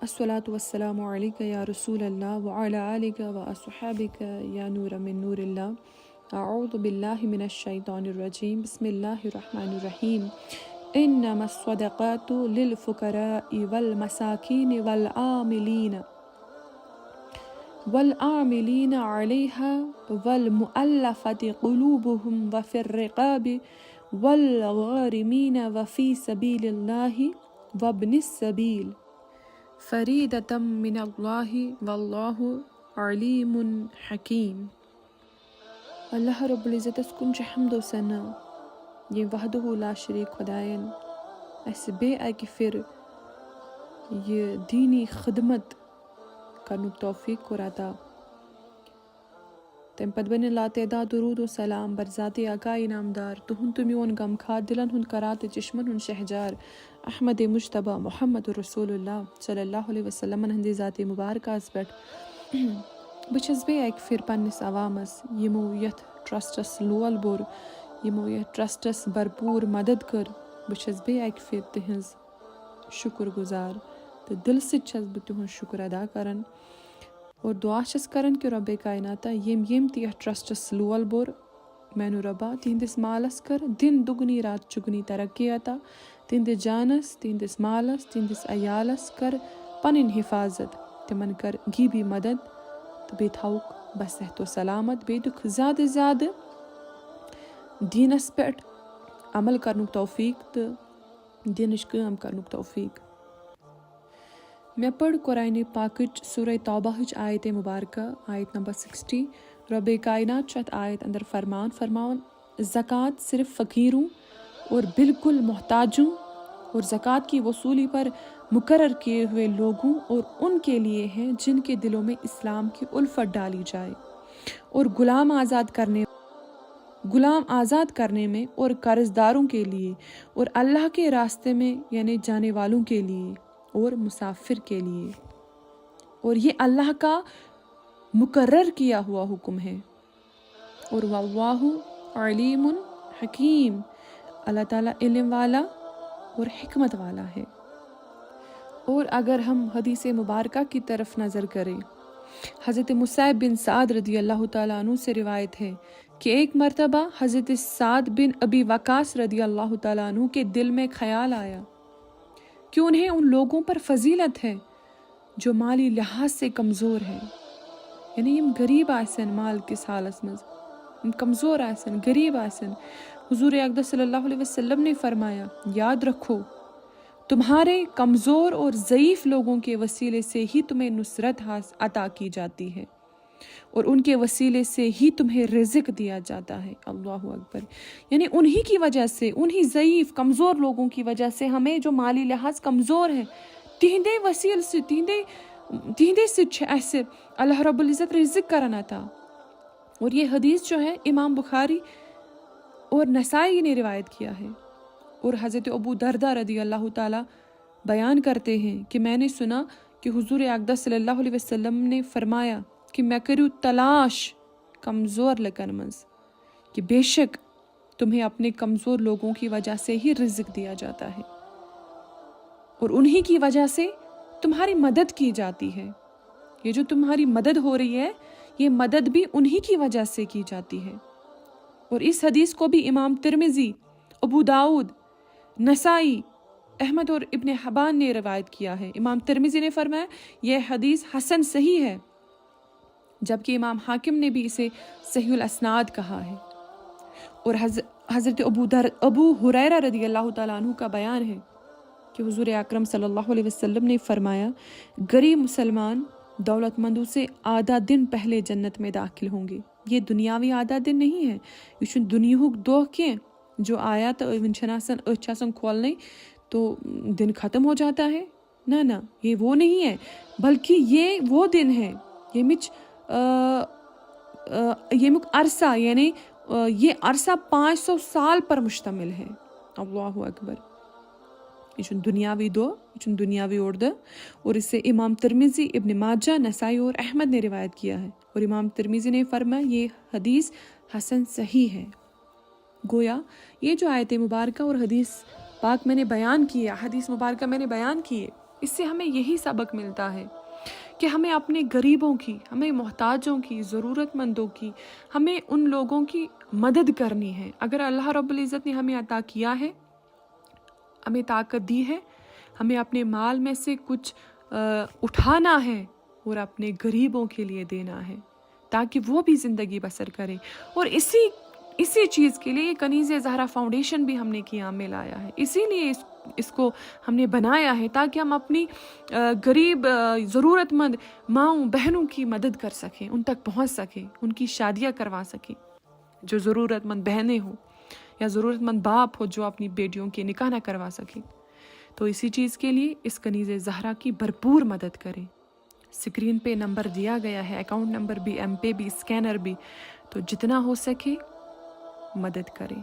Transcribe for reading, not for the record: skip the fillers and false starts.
الصلاة والسلام علیکہ یا رسول اللہ وعلی آلکہ و اصحابکہ یا نور من نور اللہ۔ اعوذ باللہ من الشیطان الرجیم، بسم اللہ الرحمن الرحیم۔ انما الصدقات للفقراء والمساکین والعاملین علیہا والمؤلفۃ قلوبہم وفی الرقاب والغارمین وفی سبیل اللہ وابن السبیل فریدۃ من اللہ واللہ علیم حکیم۔ اللہ رب العزت کن حمد و ثنا یہ وحدہ لا شریک خدایَن اسہِ بیٚیہِ اکہِ پھِرِ یہ دینی خدمت کرنُک توفیق کوٚر عطا۔ تمہِ پتہٕ بنہِ لاتعداد درود و سلام بر ذاتِ آقا انعامدار، تُہُنٛد تہٕ میون غمخوار دلن ہُنٛد قرار تہٕ چشمن ہُنٛد شہجار احمد مجتبیٰ محمد رسول اللہ صلی اللہ علیہ وسلم ہٕنٛدِ ذاتِ مبارکس پٮ۪ٹھ۔ بہٕ چھس بیٚیہِ اکہِ پھِرِ پننِس عوامس یِمو یتھ ٹرسٹس لول بوٚر، یِمو یتھ ٹرسٹس بھرپوٗر مدد کٔر، بہٕ چھس بیٚیہِ اکہِ پھِرِ تِہنٛز شُکر گُزار تہٕ دلہٕ سۭتۍ چھس بہٕ تِہُنٛد شُکر ادا کران اور دعا چھس کران کہ رۄبے کائناتہ یٔمۍ تہِ یتھ ٹرسٹس لول بوٚر، میانو رۄبا تِہنٛدِس مالس کر دِن دُگنی رات چُگنی ترقی عطا، تِہنٛدِس جانس، تِہنٛدِس مالس، تِہنٛدِس عیالس کر پنٕنۍ حفاظت، تِمن کر غیبی مدد تہٕ بیٚیہِ تھاوُکھ بصحت و سلامت، بیٚیہِ دِکھ زیادٕ زیادٕ دیٖنس پٮ۪ٹھ عمل کرنُک توفیق تہٕ دیٖنٕچ کٲم کرنُک توفیق۔ مےٚ پٔر قرآنِ پاکٕچ سورہ توبہٕچ آیتِ مبارکہ آیت نمبر 60۔ رۄبے کائنات چھُ اتھ آیت اندر فرماوان زکوٰۃ صرف فقیروں اور بالکل محتاجوں اور زکوٰۃ کی وصولی پر مقرر کیے ہوئے لوگوں اور ان کے لیے ہے جن کے دلوں میں اسلام کی الفت ڈالی جائے، اور غلام آزاد کرنے میں، اور قرض داروں کے لیے، اور اللہ کے راستے میں یعنی جانے والوں کے لیے، اور مسافر کے لیے، اور یہ اللہ کا مقرر کیا ہوا حکم ہے، اور واللہ علیم حکیم، اللہ تعالیٰ علم والا اور حکمت والا ہے۔ اور اگر ہم حدیث مبارکہ کی طرف نظر کریں، حضرت مصعب بن سعد رضی اللہ تعالیٰ عنہ سے روایت ہے کہ ایک مرتبہ حضرت سعد بن ابی وقاص رضی اللہ تعالیٰ عنہ کے دل میں خیال آیا کہ انہیں ان لوگوں پر فضیلت ہے جو مالی لحاظ سے کمزور ہے، یعنی یم غریب آسن مال کس حالس مز، یم کمزور آسن، غریب آسن۔ حضور اقدس صلی اللہ علیہ وسلم نے فرمایا یاد رکھو تمہارے کمزور اور ضعیف لوگوں کے وسیلے سے ہی تمہیں نصرت عطا کی جاتی ہے، اور ان کے وسیلے سے ہی تمہیں رزق دیا جاتا ہے۔ اللہ اکبر، یعنی انہی کی وجہ سے، انہی ضعیف کمزور لوگوں کی وجہ سے ہمیں جو مالی لحاظ کمزور ہیں تہندے وسیل سے تہندے سۭتۍ اسہِ اللہ رب العزت رزق کران عطا۔ اور یہ حدیث جو ہے امام بخاری اور نسائی نے روایت کیا ہے۔ اور حضرت ابو دردہ رضی اللہ تعالیٰ بیان کرتے ہیں کہ میں نے سنا کہ حضور اقدس صلی اللہ علیہ وسلم نے فرمایا کہ میں کروں تلاش کمزور لکن منز کہ بے شک تمہیں اپنے کمزور لوگوں کی وجہ سے ہی رزق دیا جاتا ہے، اور انہی کی وجہ سے تمہاری مدد کی جاتی ہے۔ یہ جو تمہاری مدد ہو رہی ہے یہ مدد بھی انہی کی وجہ سے کی جاتی ہے۔ اور اس حدیث کو بھی امام ترمذی، ابو داؤد، نسائی، احمد اور ابن حبان نے روایت کیا ہے۔ امام ترمذی نے فرمایا یہ حدیث حسن صحیح ہے، جبکہ امام حاکم نے بھی اسے صحیح الاسناد کہا ہے۔ اور حضرت ابو ہریرہ رضی اللہ تعالیٰ عنہ کا بیان ہے کہ حضور اکرم صلی اللہ علیہ وسلم نے فرمایا غریب مسلمان دولت مندوں سے آدھا دن پہلے جنت میں داخل ہوں گے۔ یہ دنیاوی آدھا دن نہیں ہے، یہ چھُنہٕ دنیاہُک دۄہ کینٛہہ جو آیا تو وٕنۍ چھَنہٕ آسان أچھ چھِ آسان کھولنے تو دن ختم ہو جاتا ہے، نہ یہ وہ نہیں ہے، بلکہ یہ وہ دن ہے ییٚمیُک عرصہ یعنی یہ عرصہ 500 سال پر مشتمل ہے۔ اللہ اکبر، یہ چھُنہٕ دنیاوی دۄہ، یہ چھُنہٕ دنیاوی اوٚڑ دۄہ۔ اور اسے امام ترمذی، ابن ماجہ، نسائی اور احمد نے روایت کیا ہے، اور امام ترمذی نے فرمایا یہ حدیث حسن صحیح ہے۔ گویا یہ جو آیت مبارکہ اور حدیث پاک میں نے بیان کی ہے، حدیث مبارکہ میں نے بیان کی ہے، اس سے ہمیں یہی سبق ملتا ہے کہ ہمیں اپنے غریبوں کی، ہمیں محتاجوں کی، ضرورت مندوں کی، ہمیں ان لوگوں کی مدد کرنی ہے۔ اگر اللہ رب العزت نے ہمیں عطا کیا ہے، ہمیں طاقت دی ہے، ہمیں اپنے مال میں سے کچھ اٹھانا ہے اور اپنے غریبوں کے لیے دینا ہے تاکہ وہ بھی زندگی بسر کرے۔ اور اسی چیز کے لیے کنیز زہرا فاؤنڈیشن بھی ہم نے قیام میں لایا ہے، اسی لیے اس کو ہم نے بنایا ہے تاکہ ہم اپنی غریب ضرورت مند ماؤں بہنوں کی مدد کر سکیں، ان تک پہنچ سکیں، ان کی شادیاں کروا سکیں، جو ضرورت مند بہنیں ہوں یا ضرورت مند باپ ہو جو اپنی بیٹیوں کے نکاح نہ کروا سکیں۔ تو اسی چیز کے لیے اس کنیز زہرا کی بھرپور مدد کریں۔ اسکرین پہ نمبر دیا گیا ہے، اکاؤنٹ نمبر بھی، ایم پے بھی، اسکینر بھی، تو جتنا ہو سکے مدد کریں۔